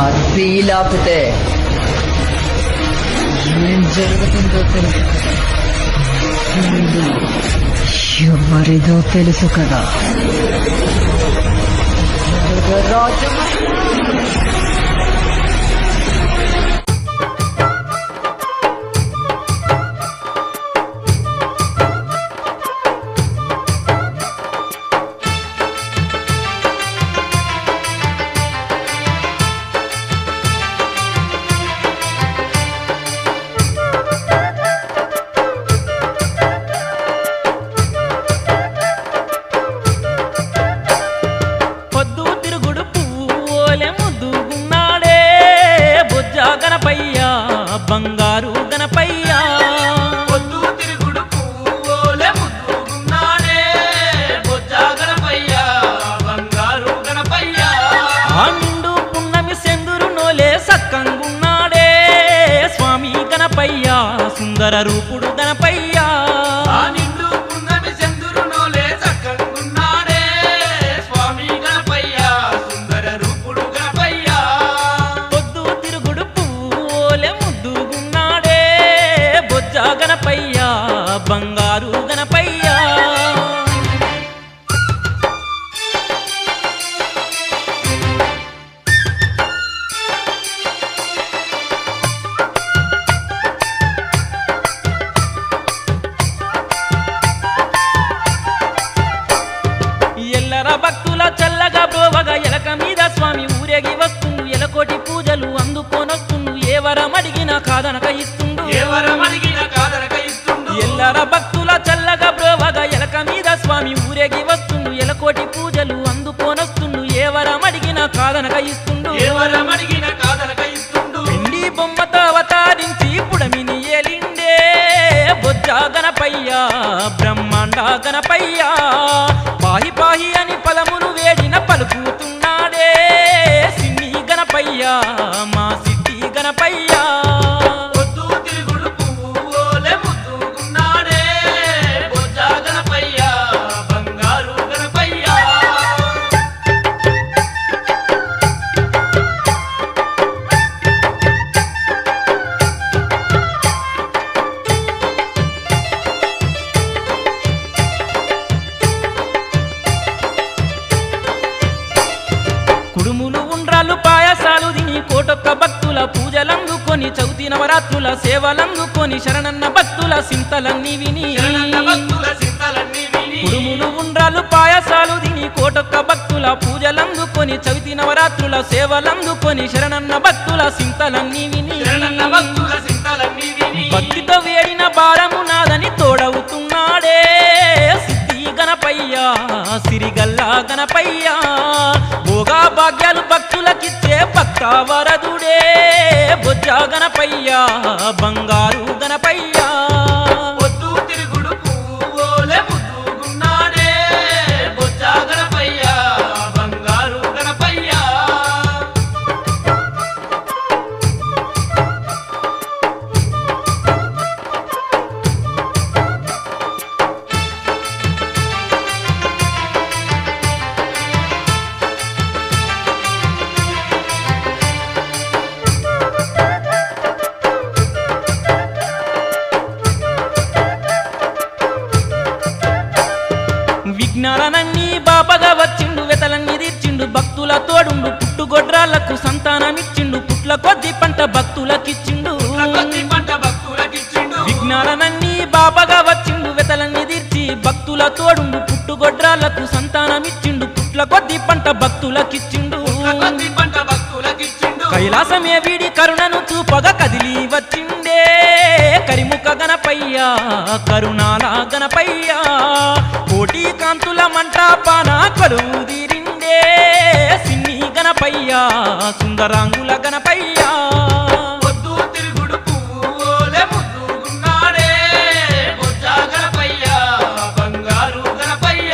అది లేకపోతే ఏం జరుగుతుందో తెలుసు కదా. ఎవరిదో తెలుసు కదా. రాజు బంగారు గణపయ్య పొద్దు తిరుగుడు పువ్వులే ముద్దుగున్నాడే బొజ్జా గణపయ్య బంగారు గణపయ్య ఆ నిండు పున్నమి సెందురు నోలే సక్కంగున్నాడే స్వామి గణపయ్య సుందర రూపుడు గణపయ్య ఆ నిండు పున్నమి సెందురు నోలే సక్కంగున్నాడే స్వామి గణపయ్య సుందర రూపుడు గణపయ్య పొద్దు తిరుగుడు పువ్వులే ముద్దుగున్నాడే బొజ్జా గణపయ్య బంగారు గణపయ్య ఎల్లర భక్తుల చల్లగా బ్రోవగా ఎలక మీద స్వామి ఊరేగి వస్తుండు ఎలకోటి పూజలు అందుకోనొస్తుండు ఏ వరం అడిగినా కాదనక ఇస్తుండు ఎవరమడిగిన కాదనక ఇస్తుండు ఎల్లర భక్తుల చల్లగా బ్రోవగా ఎలక మీద స్వామి ఊరేగి వస్తుండు ఎలకోటి పూజలు అందుకోనొస్తుండు ఏ వరం అడిగినా కాదనక ఇస్తుండు ఎవరమడిగిన కాదనక ఇస్తుండు పిండి బొమ్మతో అవతారించి పుడమిని ఏలిండే బొజ్జా గణపయ్య బ్రహ్మాండ గణపయ్య పాహి పాహి అని పదములు వేడిన పలుకుతున్నాడే సిన్ని గణపయ్య మా సిద్ధి గణపయ్య పొద్దు తిరుగుడు పువ్వులే ముద్దుగున్నాడే బొజ్జా గణపయ్య బంగారు గణపయ్య కుడుములు ఉండ్రాలు పాయసాలు తిని కోటొక్క భక్తుల పూజలందుకొని చౌతి నవరాత్రుల సేవలందుకొని శరణన్న భక్తుల సింతలన్నీ విని శరణన్న భక్తుల చింతలన్నీ విని కుడుములు ఉండ్రాలు పాయసాలు తిని కోటొక్క భక్తుల పూజలందుకొని చవితి నవరాత్రుల సేవలందుకొని శరణన్న భక్తుల సింతలన్నీ విని శరణన్న భక్తుల చింతలన్నీ విని భక్తితో వేడిన భారము నాదని తోడవుతున్నాడే సిద్ధి గణపయ్య సిరిగల్లా గణపయ్య భోగా భాగ్యాలు భక్తులకిచ్చే భక్త వరదుడే బొజ్జా గణపయ్య బంగారు గణపయ్య పొద్దు తిరుగుడు పువ్వులే ముద్దుగున్నాడే బొజ్జా గణపయ్య బంగారు గణపయ్య విఘ్నాలనన్నీ బాపగా వచ్చిండు వెతలన్నీ తీర్చిండు భక్తుల తోడుండు పుట్టుగొడ్రాళ్లకు సంతానమిచ్చిండు పుట్ల కొద్ది పంట భక్తులకిచ్చిండు కొద్ది పంట భక్తులకిచ్చిండు విఘ్నాలనన్నీ బాపగా వచ్చిండు వెతలన్నీ తీర్చి భక్తుల తోడుండు పుట్టుగొడ్రాళ్లకు సంతానమిచ్చిండు పుట్ల కొద్ది పంట భక్తులకిచ్చిండు కొద్ది పంట భక్తులకిచ్చిండు కైలాసమే వీడి కరుణను చూపగా కదిలి వచ్చిండే కరిముఖ గణపయ్య కరుణాల గణపయ్య కోటి కాంతుల మంటాపాన కొలువు తీరిండే సిన్ని గణపయ్య సుందరాంగుల గణపయ్య పొద్దు తిరుగుడు పువ్వులే ముద్దుగున్నాడే బొజ్జా గణపయ్య బంగారు గణపయ్య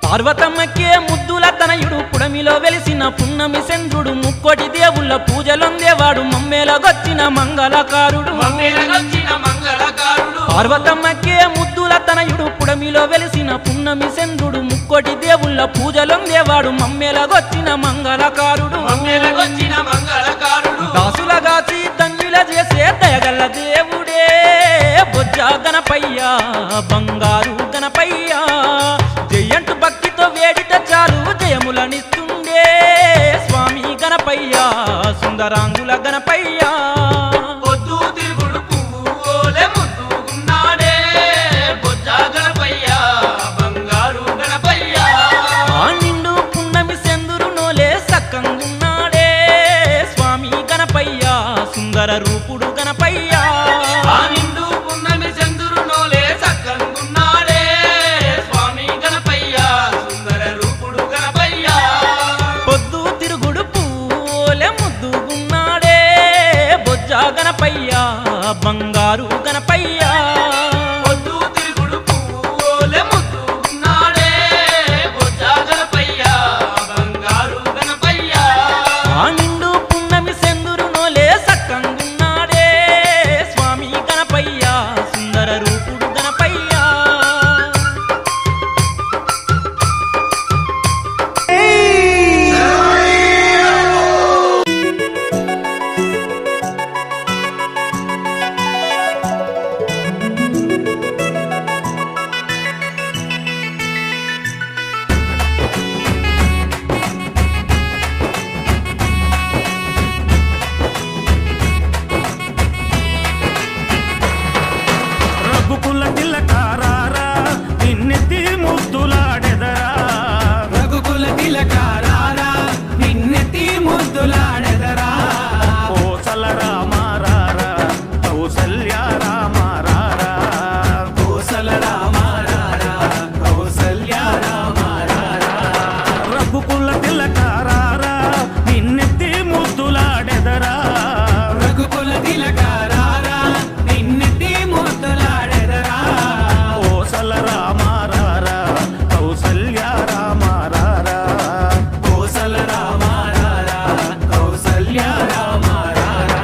పార్వతమ్మకే ముద్దుల తనయుడు పుడ పుడమిలో వెలిసిన పున్నమి చంద్రుడు ముక్కోటి దేవుళ్ళ పూజలొందేవాడు మమ్మేలగొచ్చిన మంగళకారుడు మమ్మేలగొచ్చిన మంగళకారుడు పార్వతమ్మకే ముద్దుల తనయుడు పుడమిలో వెలిసిన పున్నమి చంద్రుడు ముక్కోటి దేవుళ్ళ పూజలొందేవాడు మమ్మేలగొచ్చిన మంగళకారుడు మమ్మేలగొచ్చిన మంగళకారుడు దాసులగాచి ధన్యుల చేసే దయగల్ల దేవుడే బొజ్జ గణపయ్య బంగారు గణపయ్య జయంటు భక్తితో వేడిత చాలు జయములనిస్తుండే స్వామి గణపయ్య సుందరాంగుల గణపయ్య పొద్దు తిరుగుడు పువ్వులే ముద్దుగున్నాడే బొజ్జ గణపయ్య బంగారు గణపయ్య ఆ నిండు పున్నమి సెందురు నోలే సక్కంగున్నాడే స్వామి గణపయ్య సుందర రూపుడు గణపయ్య ఆ నిండు పున్నమి చంద్రుడు నోలే సక్కంగున్నాడే స్వామి గణపయ్య సుందర రూపుడు గణపయ్య పొద్దు తిరుగుడు పూలే ముద్దుగున్నాడే బొజ్జ గణపయ్య బంగారు గణపయ్య పొద్దు తిరుగుడు పువ్వులే ముద్దుగున్నాడే బొజ్జ గణపయ్య బంగారు గణపయ్య ఆ నిండు పున్నమి సెందురు నోలే సక్కంగున్నాడే స్వామి గణపయ్య సుందర రూపుడు గణపయ్య రఘుకుల తిలకారారా నిన్నెత్తి ముద్దులాడెదరా రఘుకుల తిలకారారా నిన్నెత్తి ముద్దులాడెదరా కోసల రామారారా కౌసల్య రామారారా కోసల రామారారా కౌసల్య రామారారా రఘుకుల తిలకారారా నిన్నెత్తి ముద్దులాడెదరా రఘుకుల తిలకారారా నిన్నెత్తి ముద్దులాడెదరా కోసల రామారారా కౌసల్య రామారారా కోసల రామారారా కౌసల్య రామారారా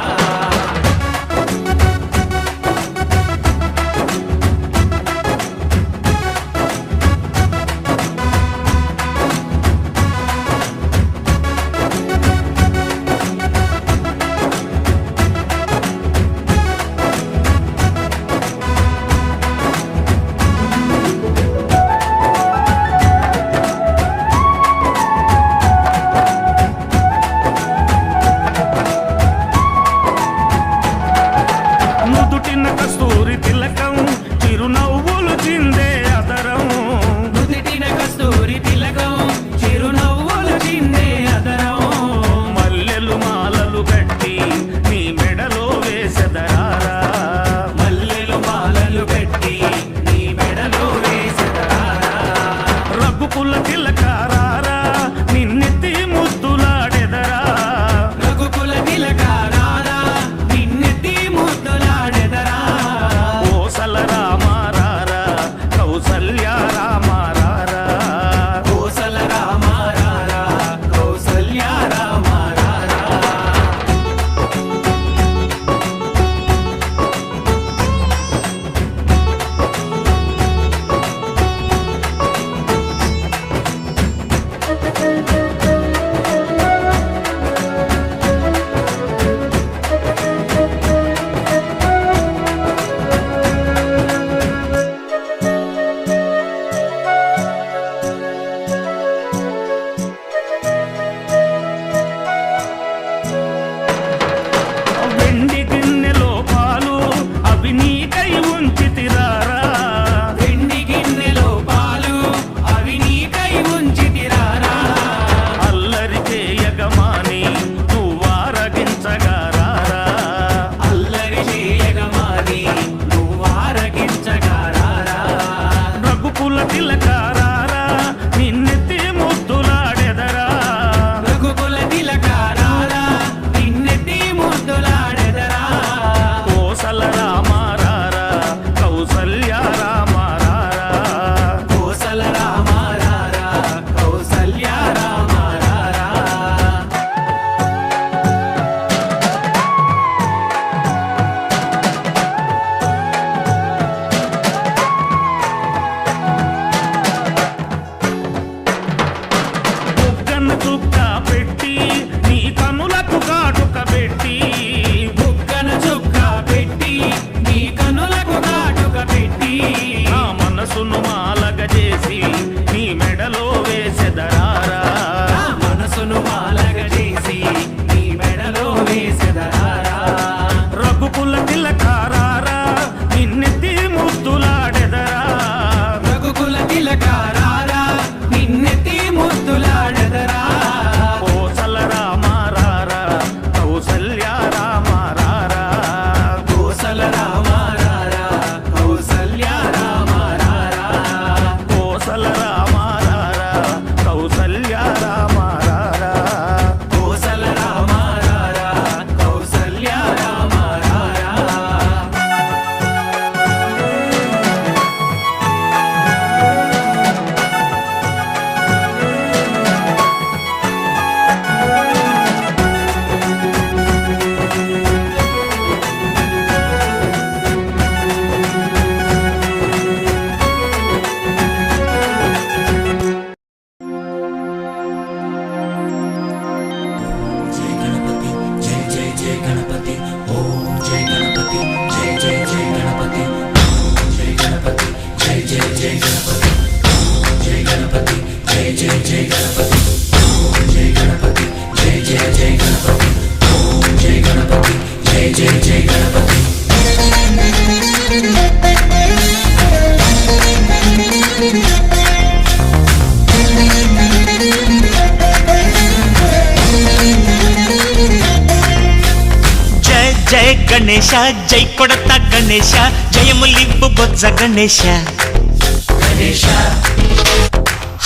గణేశ జై కొడత గణేశ జయములివ్వు బొజ్జ గణేశ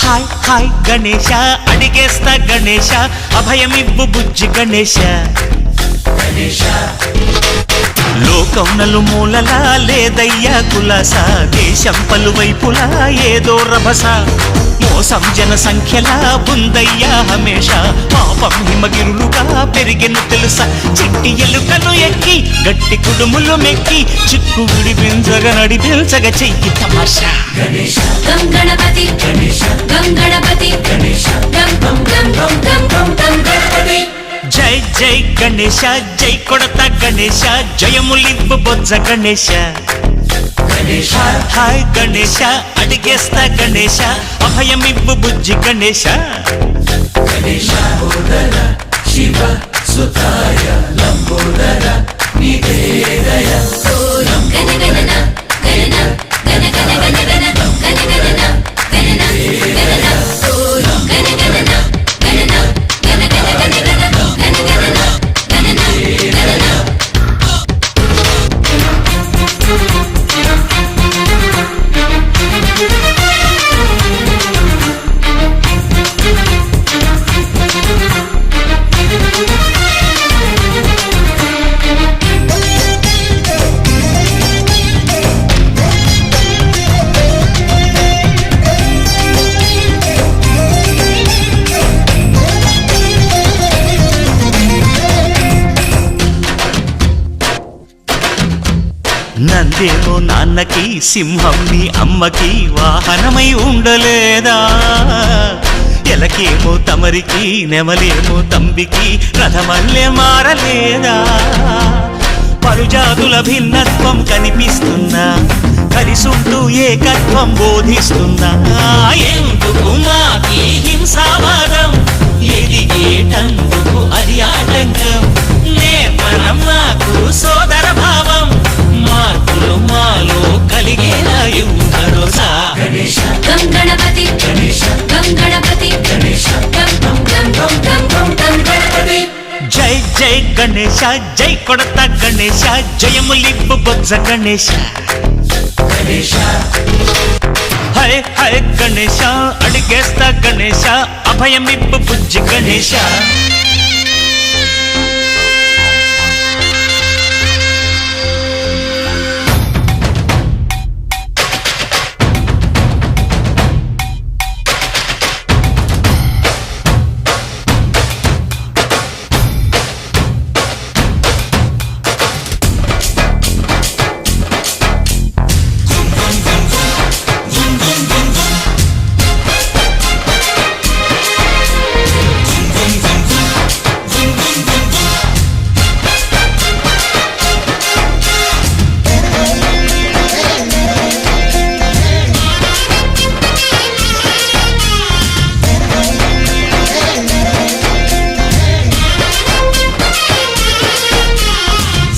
హాయ్ హాయ్ గణేశ అడిగేస్తా గణేశ అభయమివ్వు బుజ్జి గణేశ లోకం నలుమూలలా లేదయ్యా కులాస దేశం పలువైపులా ఏదో రభస మోసం జన సంఖ్యలా ఉందయ్యా హమేష పాపం హిమగిరులుగా పెరిగిన తెలుసా చిట్టి ఎలుకను ఎక్కి గట్టి కుడుములు మెక్కి చిక్కు విడిపించగా నడిపించగా చెయ్యి తమాషా గం గణపతి గం గణపతి గం గం గం గం గం గం గం గణపతి జై జై గణేశ జై కొడత గణేశ జయములివ్వు బొజ్జ గణేశ హాయ్ గణేశ అడిగేస్తా గణేశ అభయమివ్వు బుజ్జి గణేశ గణగణన గణన గణ గణ గణ గణ గణగణన గణన గణన గణగణన గణన గణ గణ గణ గణ గణగణన గణన గణన నందేమో నాన్నకి సింహం నీ అమ్మకి వాహనమై ఉండలేదా ఎలకేమో తమరికి నెమలేమో తంబికి రథమల్లే మారలేదా పలుజాతుల భిన్నత్వం కనిపిస్తున్నా కలిసుంటూ ఏకత్వం బోధిస్తున్నా ఎందుకు మాకి హింసావాదం ఎదిగేటందుకు అది ఆటంకం నేర్పణం నాకు సోదర భావం మార్పులు మాలో కలిగేలా భరోసా గం గణపతి గం గణపతి గం గం గం గం గం గం గం గణపతి జై జై గణేశ జై కొడత గణేశ జయములివ్వు బొజ్జ గణేశ హరే హరే గణేశ అడిగేస్తా గణేశ అభయమివ్వు బుజ్జి గణేశ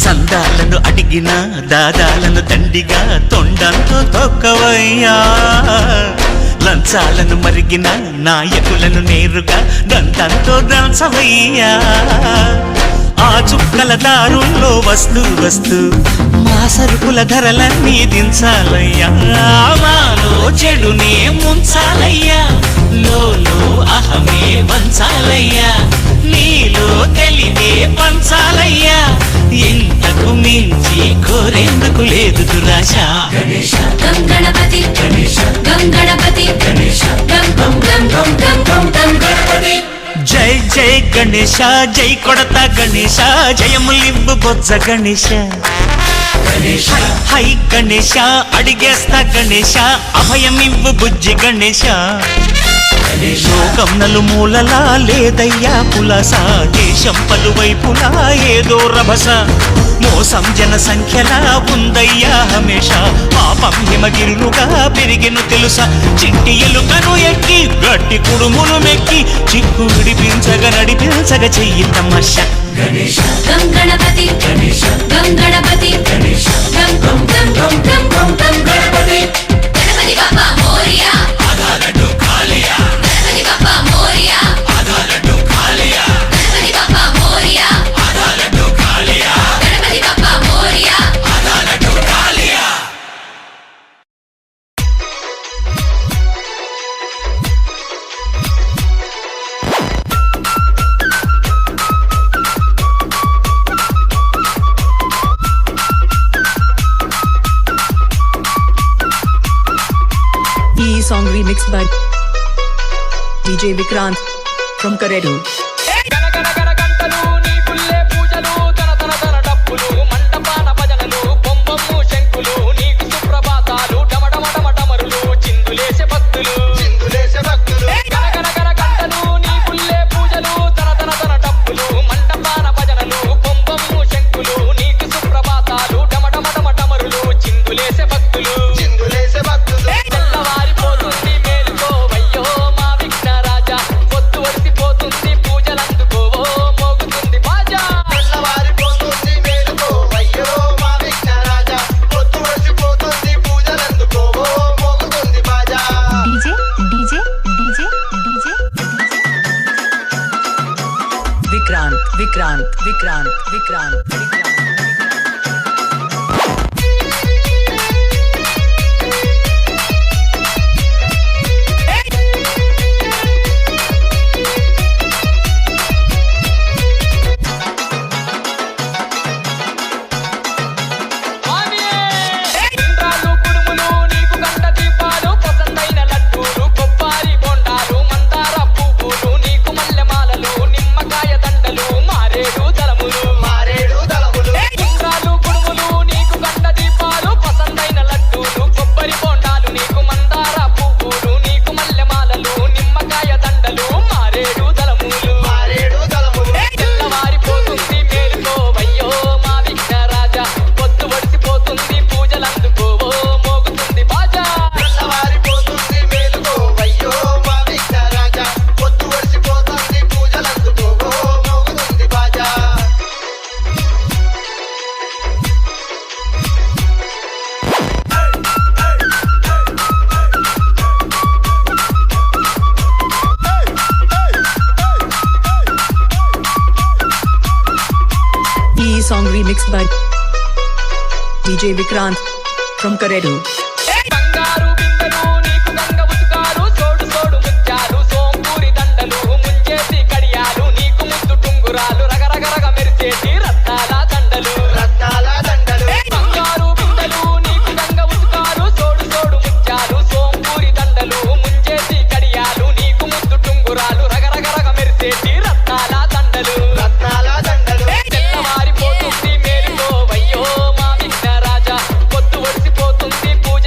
సందాలను అడిగిన దాదాలను దండిగా తొండంతో తొక్కవయ్యా లంచాలను మరిగిన నాయకులను నేరుగా దంతంతో దంచవయ్యా ఆ చుక్కల దారుల్లో వస్తూ వస్తూ మా సరుకుల ధరలన్నీ దించాలయ్యా మాలో చెడునే ముంచాలయ్యా లోలో అహమే వంచాలయ్యా నీలో తెలివే పంచాలయ్యా ఇంతకు మించి కోరేందుకు లేదు దురాశ గం గణపతి గం గణపతి గం గం గం గం గం గం గం గణపతి జై జై గణేశ జై కొడత గణేశ జయములివ్వు బొజ్జ గణేశ హై గణేశ అడిగేస్తా గణేశ అభయమివ్వు బుజ్జి గణేశ లోకం నలుమూలలా లేదయ్యా పులస దేశం పలువైపులా ఏదో రభస మోసం జన సంఖ్యలా ఉందయ్యా హమేష పాపం హిమగిరులుగా పెరిగెను తెలుసా చిట్టి ఎలుకను ఎక్కి గట్టి కుడుములు మెక్కి చిక్కు విడిపించగా నడిపించగా చెయ్యి తమాష గం గణపతి గం గణపతి గం గం గం గం గం గం గం గణపతి గణపతి బాబా మోరియా గణపతి బాబా మోరియా గణపతి బాబా మోరియా గణపతి బాబా remixed by DJ Vikrant from Karedu. గనగన గంటలు నీ పుల్లే పూజలు తన డప్పులు మండపాన భజనలు బొమ్మము శంకులు నీకు సుప్రభాతాలు డమడమడమడమరులు చిందులేసే భక్తులు గనగన గంటలు నీ పుల్లే పూజలు తన డప్పులు మండపాన భజనలు బొమ్మము శంకులు నీకు సుప్రభాతాలు డమడమడమడమరులు చిందులేసే భక్తులు తెల్లవారిపోతుంది మేలుకోవయ్యో మా విఘ్నరాజా పొద్దు వడిసిపోతుంది పూజలందుకోవో మోగుతుంది బాజా తెల్లవారిపోతుంది మేలుకోవయ్యో మా విఘ్నరాజా పొద్దు వడిసిపోతుంది పూజలందుకోవో మోగుతుంది బాజా Vikrant. ఇంద్రాలు కుడుములు నీకు గంట దీపాలు పసందైన లడ్డూలు కొబ్బరి బొండాలు మందార పువ్వులు నీకు మల్లెమాలలు నిమ్మకాయ దండలు మారేడు దళములు ఇంద్రాలు కుడుములు నీకు గంట దీపాలు పసందైన లడ్డూలు కొబ్బరి బొండాలు నీకు మందార పువ్వులు నీకు మల్లెమాలలు నిమ్మకాయ దండలు మారేడు దళములు తెల్లవారిపోతుంది మేలుకోవయ్యో మా విఘ్నరాజా పొద్దు వడిసిపోతుంది పూజలందుకోవో మోగుతుంది బాజా తెల్లవారిపోతుంది మేలుకోవయ్యో మా విఘ్నరాజా పొద్దు వడిసిపోతుంది పూజలందుకోవో మోగుతుంది బాజా E-song remixed by DJ Vikrant from Karedu. బంగారు బిందెలు నీకు గంగ ఉతుకాలు సోడు ముత్యాలు సోంపూరి దండలు ముంచేసి కడియాలు నీకు ముద్దు టుంగురాలు రగరగరగ మెరిసేటి రత్నాల దండలు బంగారు బిందెలు నీకు గంగ ఉతుకాలు సోడు ముత్యాలు సోంపూరి దండలు ముంచేసి కడియాలు నీకు ముద్దు టుంగురాలు రగరగరగ మెరిసేటి రత్నాల దండలు తెల్లవారిపోతుంది మేలుకోవయ్యో మా విఘ్నరాజా పొద్దు వడిసిపోతుంది పూజ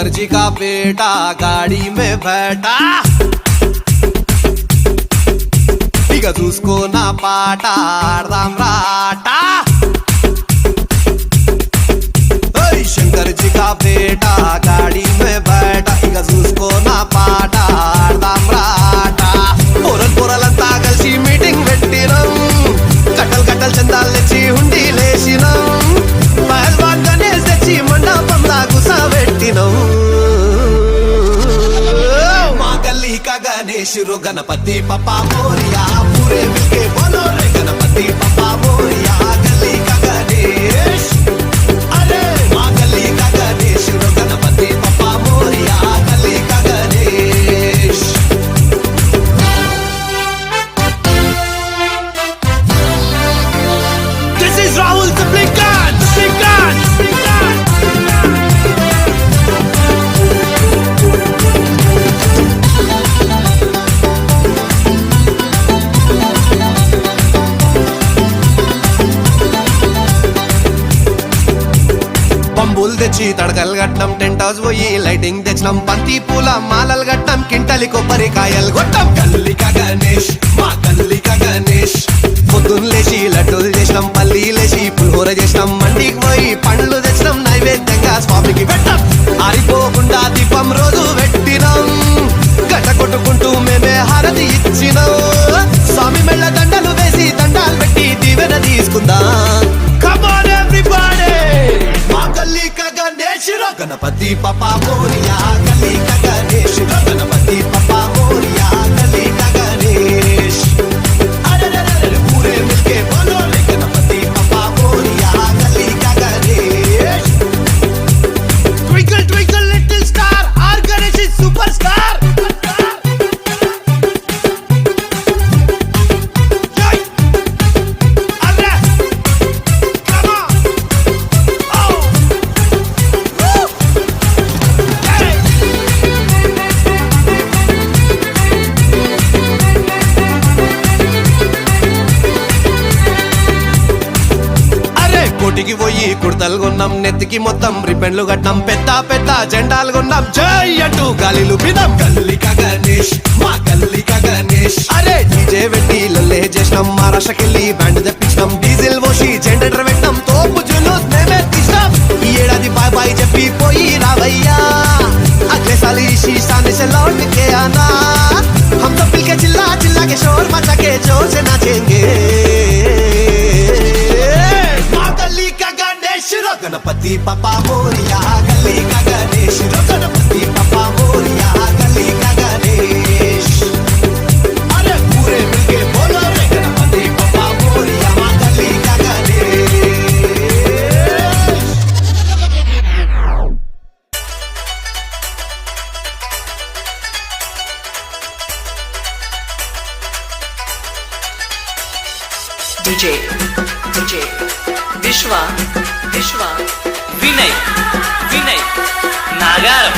शंकर जी का बेटा गाड़ी में बैठा ఇక చూసుకో నా పాట ఆడదాం రాటా शंकर जी का बेटा गाड़ी में बैठा ఇక చూసుకో నా పాట ఆడదాం రాటా పొరలంతా కలిసి మీటింగ్ పెట్టినాం కట్టలు కట్టలు చందాలు తెచ్చి హుండీ లేసినాం పహల్వాన్ గణేష్ తెచ్చి మండపంలా గుసబెట్టినాం మా గల్లీ కా గణేష్ रो गणपति पप्पा मोरिया पूरे मिलके बोलो रे गणपति पप्पा मोरिया गली का गणेश अरे माँ गली का गणेश रो गणपति पप्पा मोरिया गली का Ganesh This is Rahul Siplikan పంబులు తెచ్చి తడకలు కట్టినాం టెంట్ హౌస్ పోయి లైటింగ్ తెచ్చినాం బంతి పూల మాలలు కట్టినాం కింటలి కొబ్బరికాయలు కొట్టాం గల్లిక గణేష్ మా గల్లిక గణేష్ పొద్దున్న లేచి లడ్డూలు చేసినాం పల్లీలేసి పులిహోర చేసినాం మండికి పోయి పండ్లు తెచ్చినాం నైవేద్యంగా స్వామికి పెట్టాం ఆరిపోకుండా దీపం రోజు పెట్టినాం గట్ట కొట్టుకుంటూ మేమే హారతి ఇచ్చినాం స్వామి మెళ్ళ దండలు వేసి దండాలు పెట్టి దీవెన తీసుకుందాం Come on everybody गली का गणेश रो गणपति पप्पा मोरिया गली का गणेश रो गणपति पप्पा मोरिया गली का गणेश अरे पूरे मिलके बोलो रे गणपति पप्पा मोरिया गली का Ganesh Twinkle twinkle little star our Ganesh is superstar కోటికి పోయి కుర్తలు కొన్నాం నెత్తికి మొత్తం రిబ్బన్లు కట్టినాం పెద్ద పెద్ద జెండాలు కొన్నాం జై అంటూ గాలిలు పిదాం గల్లిక గణేష్ మా గల్లిక గణేష్ అరే డీజే పెట్టి లల్లే చేసినాం మహారాష్ట్రకెళ్ళి బ్యాండ్ తెప్పించినాం డీజిల్ పోసి జనరేటర్ పెట్టినాం తోపు జులూస్ మేమే తీసినాం ఈ ఏడాది బాయ్ బాయ్ చెప్పి పోయి రావయ్యా అగ్లే साल इसी शान से लौट के आना हम सब मिलके चिल्ला चिल्ला के शोर मचा के जोर से नाचेंगे गली का गणेश रो गणपति पप्पा मोरिया गली का गणेश रो गणपति पप्पा मोरिया गली का गणेश अरे पूरे मिलके बोलो रे गणपति पप्पा मोरिया गली का गणेश DJ విశ్వ వినయ్ నాగారం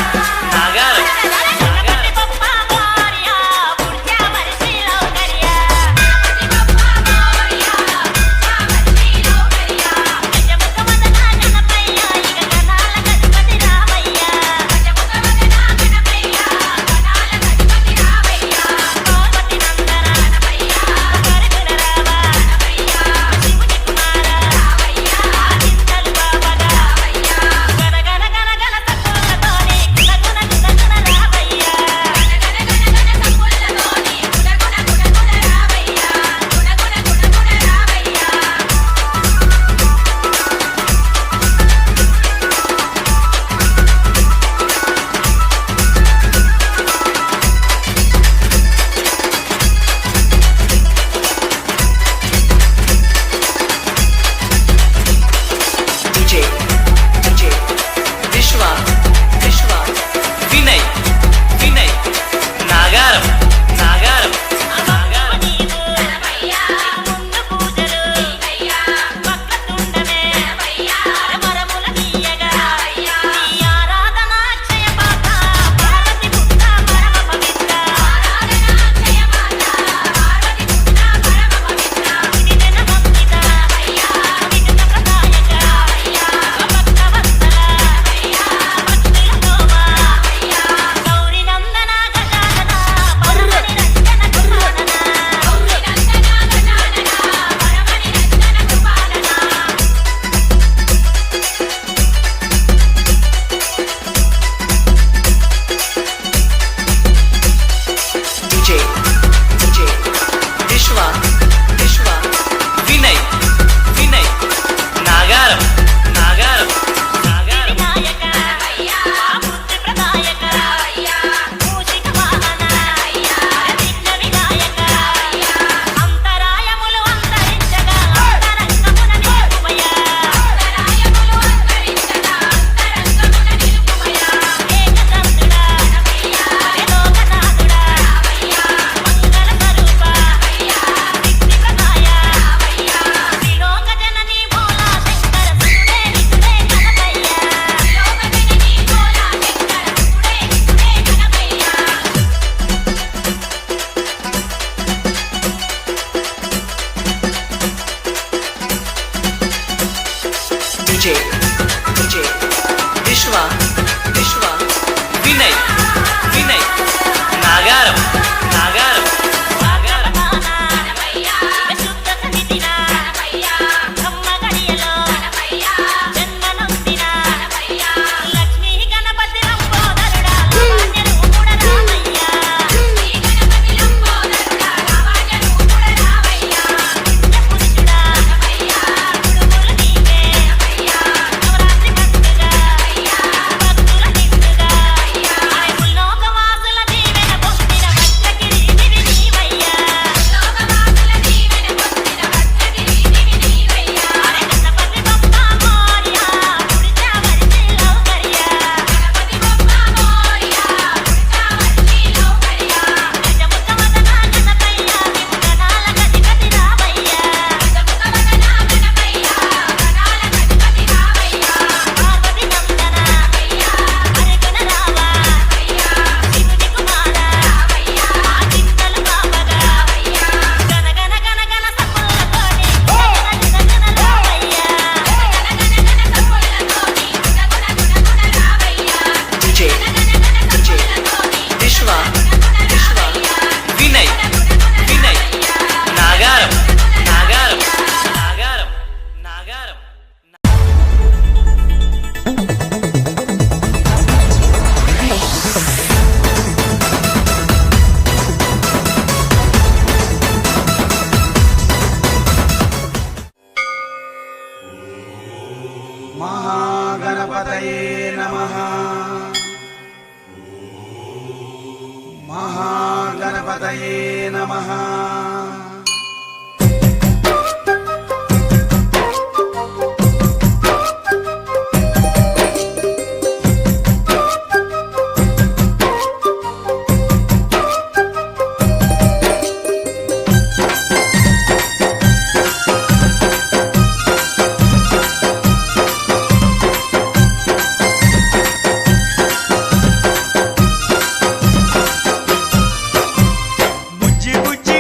DJ Vishwa వినయ్ నాగారం మహాగణపతయే నమః మహాగణపతయే నమః బుజ్జి బుజ్జి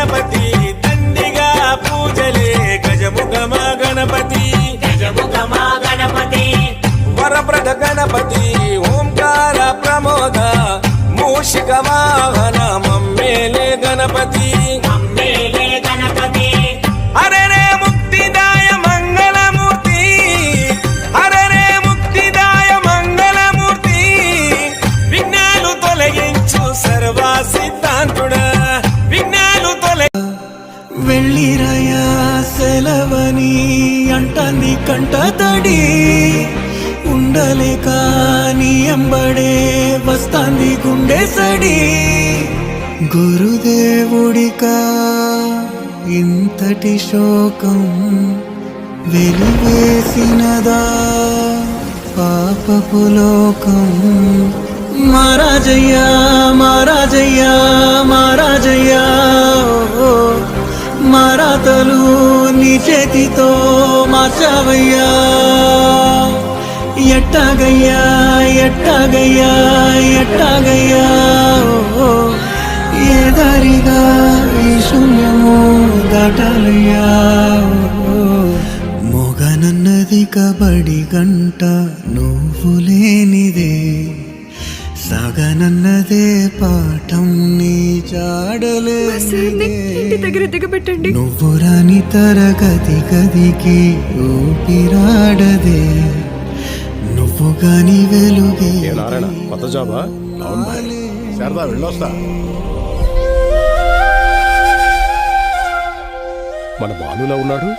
గణపతి దండిగా పూజలే గజముఖమా గణపతి వరప్రద గణపతి ఓంకార ప్రమోద మూషిక వాహన మమ్మేలే గణపతి అరే రే ముక్తిదాయ మంగళమూర్తి అరే రే ముక్తిదాయ మంగళమూర్తి విఘ్నాలు తొలగించు సర్వ సిద్ధాంతుడా విఘ్నాలు వెళ్ళిరయా సెలవని అంటాంది కంట తడి ఉండలేక నీ ఎంబడే వస్తాంది గుండె సడి గురుదేవుడికా ఇంతటి శోకం వెలివేసినదా పాపపు లోకం మహారాజయ్యా మహారాజయ్యా మహారాజయ్యా ఓ మారాతలు నీ చేతితో మార్చావయ్యా ఎట్టాగయ్యా ఎట్టాగయ్యా ఎట్టాగయ్యా ఓ ఏ దారిగా ఈ శూన్యము దాటాలయ్యా మొగనన్నది కబడి గంట నువ్వు లేనిదే సాగనన్నదే పాఠం నీ దిగబెట్టండి నువ్వు రాని తరగతి గదికి ఊపిరాడదే నువ్వు గాని వెలుగే కొత్త జాబా? అవును భాయ్, శారదా వెళ్ళొస్తా. మన బాలులా ఉన్నాడు.